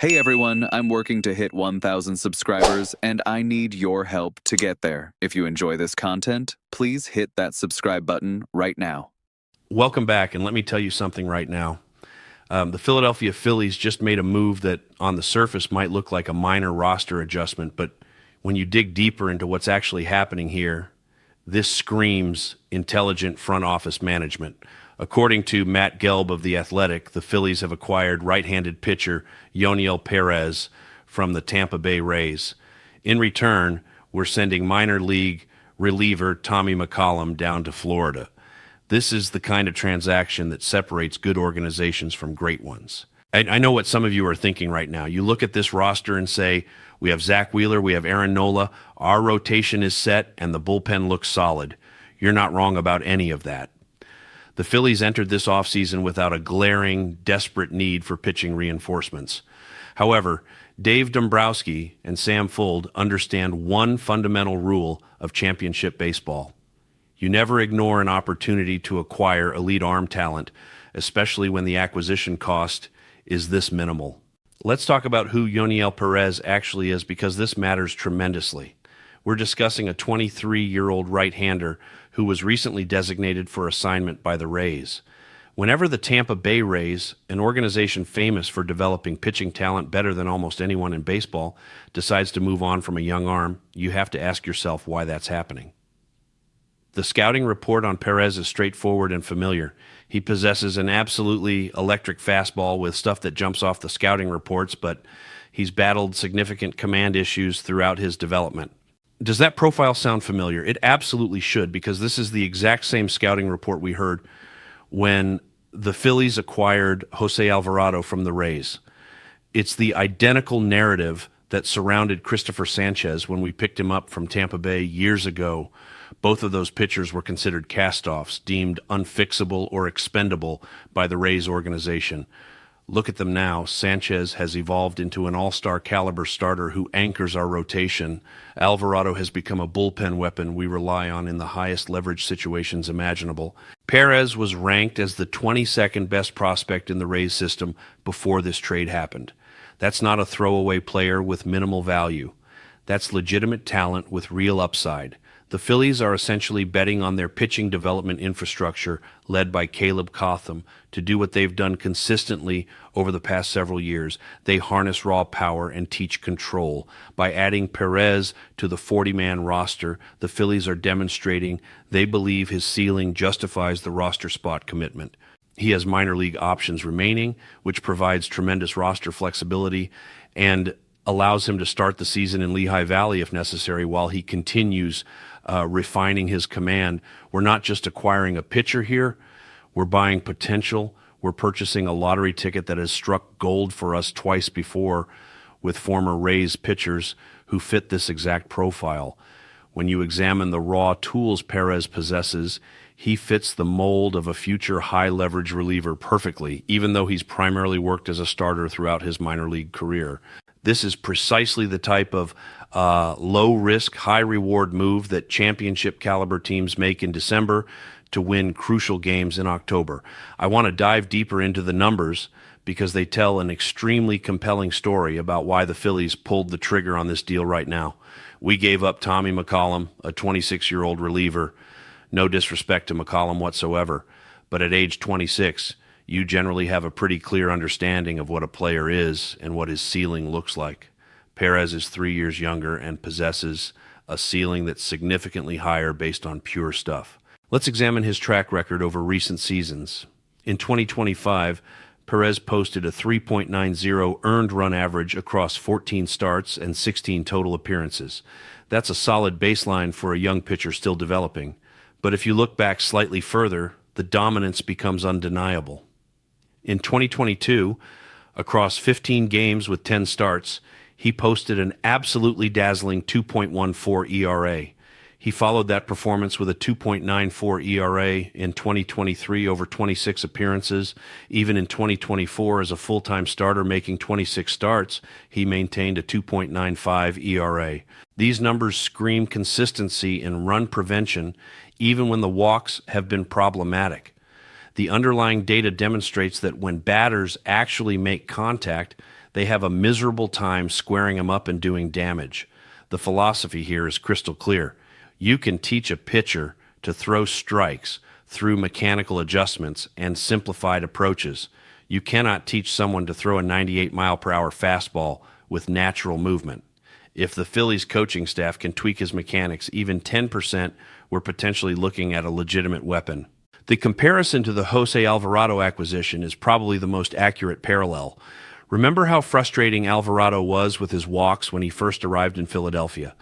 Hey everyone, I'm working to hit 1,000 subscribers, and I need your help to get there. If you enjoy this content, please hit that subscribe button right now. Welcome back, and let me tell you something right now. The Philadelphia Phillies just made a move that on the surface might look like a minor roster adjustment, but when you dig deeper into what's actually happening here, this screams intelligent front office management. According to Matt Gelb of The Athletic, the Phillies have acquired right-handed pitcher Yoniel Pérez from the Tampa Bay Rays. In return, we're sending minor league reliever Tommy McCollum down to Florida. This is the kind of transaction that separates good organizations from great ones. I know what some of you are thinking right now. You look at this roster and say, we have Zach Wheeler, we have Aaron Nola, our rotation is set, and the bullpen looks solid. You're not wrong about any of that. The Phillies entered this offseason without a glaring, desperate need for pitching reinforcements. However, Dave Dombrowski and Sam Fuld understand one fundamental rule of championship baseball. You never ignore an opportunity to acquire elite arm talent, especially when the acquisition cost is this minimal. Let's talk about who Yoniel Pérez actually is, because this matters tremendously. We're discussing a 23-year-old right-hander who was recently designated for assignment by the Rays. Whenever the Tampa Bay Rays, an organization famous for developing pitching talent better than almost anyone in baseball, decides to move on from a young arm, you have to ask yourself why that's happening. The scouting report on Pérez is straightforward and familiar. He possesses an absolutely electric fastball with stuff that jumps off the scouting reports, but he's battled significant command issues throughout his development. Does that profile sound familiar? It absolutely should, because this is the exact same scouting report we heard when the Phillies acquired José Alvarado from the Rays. It's the identical narrative that surrounded Christopher Sánchez when we picked him up from Tampa Bay years ago. Both of those pitchers were considered castoffs, deemed unfixable or expendable by the Rays organization. Look at them now. Sánchez has evolved into an all-star caliber starter who anchors our rotation. Alvarado has become a bullpen weapon we rely on in the highest leverage situations imaginable. Pérez was ranked as the 22nd best prospect in the Rays system before this trade happened. That's not a throwaway player with minimal value. That's legitimate talent with real upside. The Phillies are essentially betting on their pitching development infrastructure, led by Caleb Cotham, to do what they've done consistently over the past several years. They harness raw power and teach control. By adding Pérez to the 40-man roster, the Phillies are demonstrating they believe his ceiling justifies the roster spot commitment. He has minor league options remaining, which provides tremendous roster flexibility and allows him to start the season in Lehigh Valley if necessary while he continues refining his command. We're not just acquiring a pitcher here, we're buying potential. We're purchasing a lottery ticket that has struck gold for us twice before with former Rays pitchers who fit this exact profile. When you examine the raw tools Pérez possesses, he fits the mold of a future high-leverage reliever perfectly, even though he's primarily worked as a starter throughout his minor league career. This is precisely the type of low-risk, high-reward move that championship-caliber teams make in December to win crucial games in October. I want to dive deeper into the numbers because they tell an extremely compelling story about why the Phillies pulled the trigger on this deal right now. We gave up Tommy McCollum, a 26-year-old reliever. No disrespect to McCollum whatsoever, but at age 26, you generally have a pretty clear understanding of what a player is and what his ceiling looks like. Pérez is 3 years younger and possesses a ceiling that's significantly higher based on pure stuff. Let's examine his track record over recent seasons. In 2025, Pérez posted a 3.90 earned run average across 14 starts and 16 total appearances. That's a solid baseline for a young pitcher still developing. But if you look back slightly further, the dominance becomes undeniable. In 2022, across 15 games with 10 starts, he posted an absolutely dazzling 2.14 ERA. He followed that performance with a 2.94 ERA in 2023 over 26 appearances. Even in 2024, as a full-time starter making 26 starts, he maintained a 2.95 ERA. These numbers scream consistency in run prevention, even when the walks have been problematic. The underlying data demonstrates that when batters actually make contact, They have a miserable time squaring them up and doing damage. The philosophy here is crystal clear. You can teach a pitcher to throw strikes through mechanical adjustments and simplified approaches. You cannot teach someone to throw a 98-mile-per-hour fastball with natural movement. If the Phillies coaching staff can tweak his mechanics even 10%, we're potentially looking at a legitimate weapon. The comparison to the José Alvarado acquisition is probably the most accurate parallel. Remember how frustrating Alvarado was with his walks when he first arrived in Philadelphia?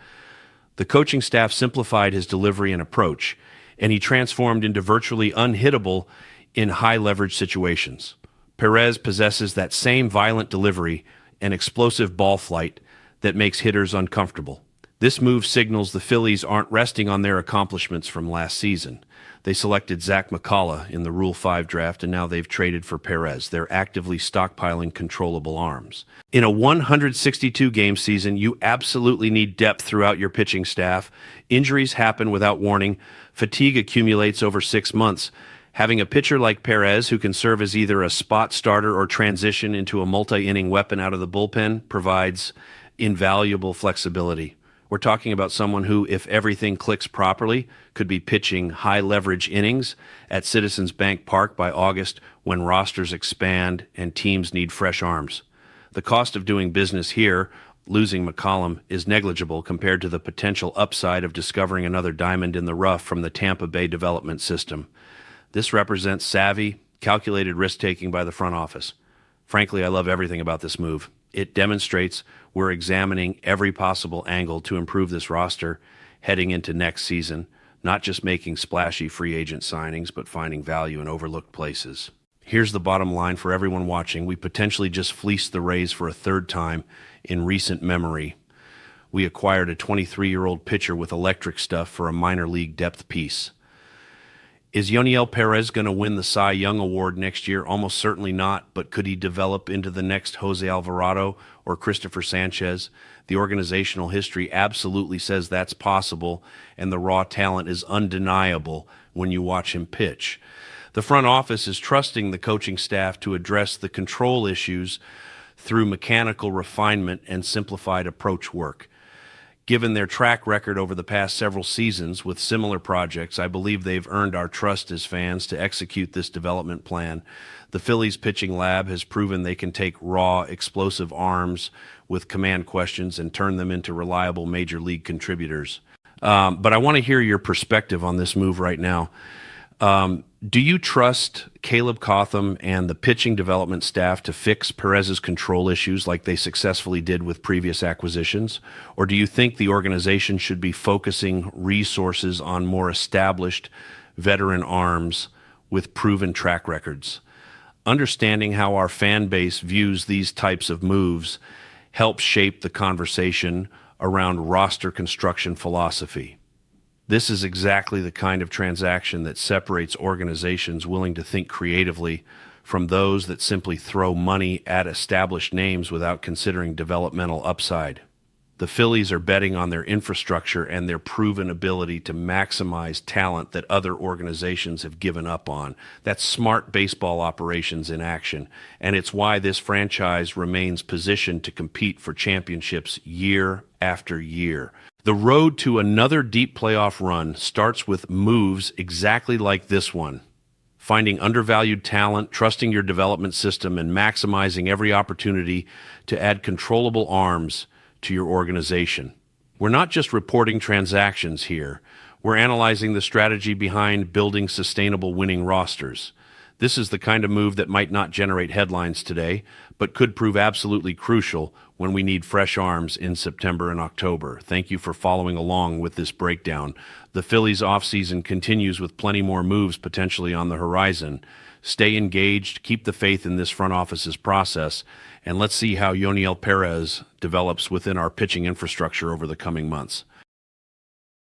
The coaching staff simplified his delivery and approach, and he transformed into virtually unhittable in high-leverage situations. Pérez possesses that same violent delivery and explosive ball flight that makes hitters uncomfortable. This move signals the Phillies aren't resting on their accomplishments from last season. They selected Zach McCullough in the Rule 5 draft, and now they've traded for Pérez. They're actively stockpiling controllable arms. In a 162-game season, you absolutely need depth throughout your pitching staff. Injuries happen without warning. Fatigue accumulates over 6 months. Having a pitcher like Pérez, who can serve as either a spot starter or transition into a multi-inning weapon out of the bullpen, provides invaluable flexibility. We're talking about someone who, if everything clicks properly, could be pitching high-leverage innings at Citizens Bank Park by August when rosters expand and teams need fresh arms. The cost of doing business here, losing McCollum, is negligible compared to the potential upside of discovering another diamond in the rough from the Tampa Bay development system. This represents savvy, calculated risk-taking by the front office. Frankly, I love everything about this move. It demonstrates we're examining every possible angle to improve this roster heading into next season, not just making splashy free agent signings, but finding value in overlooked places. Here's the bottom line for everyone watching. We potentially just fleeced the Rays for a third time in recent memory. We acquired a 23-year-old pitcher with electric stuff for a minor league depth piece. Is Yoniel Pérez going to win the Cy Young Award next year? Almost certainly not, but could he develop into the next José Alvarado or Christopher Sánchez? The organizational history absolutely says that's possible, and the raw talent is undeniable when you watch him pitch. The front office is trusting the coaching staff to address the control issues through mechanical refinement and simplified approach work. Given their track record over the past several seasons with similar projects, I believe they've earned our trust as fans to execute this development plan. The Phillies pitching lab has proven they can take raw, explosive arms with command questions and turn them into reliable major league contributors. But I want to hear your perspective on this move right now. Do you trust Caleb Cotham and the pitching development staff to fix Pérez's control issues like they successfully did with previous acquisitions? Or do you think the organization should be focusing resources on more established veteran arms with proven track records? Understanding how our fan base views these types of moves helps shape the conversation around roster construction philosophy. This is exactly the kind of transaction that separates organizations willing to think creatively from those that simply throw money at established names without considering developmental upside. The Phillies are betting on their infrastructure and their proven ability to maximize talent that other organizations have given up on. That's smart baseball operations in action, and it's why this franchise remains positioned to compete for championships year after year. The road to another deep playoff run starts with moves exactly like this one. Finding undervalued talent, trusting your development system, and maximizing every opportunity to add controllable arms to your organization. We're not just reporting transactions here. We're analyzing the strategy behind building sustainable winning rosters. This is the kind of move that might not generate headlines today, but could prove absolutely crucial when we need fresh arms in September and October. Thank you for following along with this breakdown. The Phillies offseason continues with plenty more moves potentially on the horizon. Stay engaged, keep the faith in this front office's process, and let's see how Yoniel Pérez develops within our pitching infrastructure over the coming months.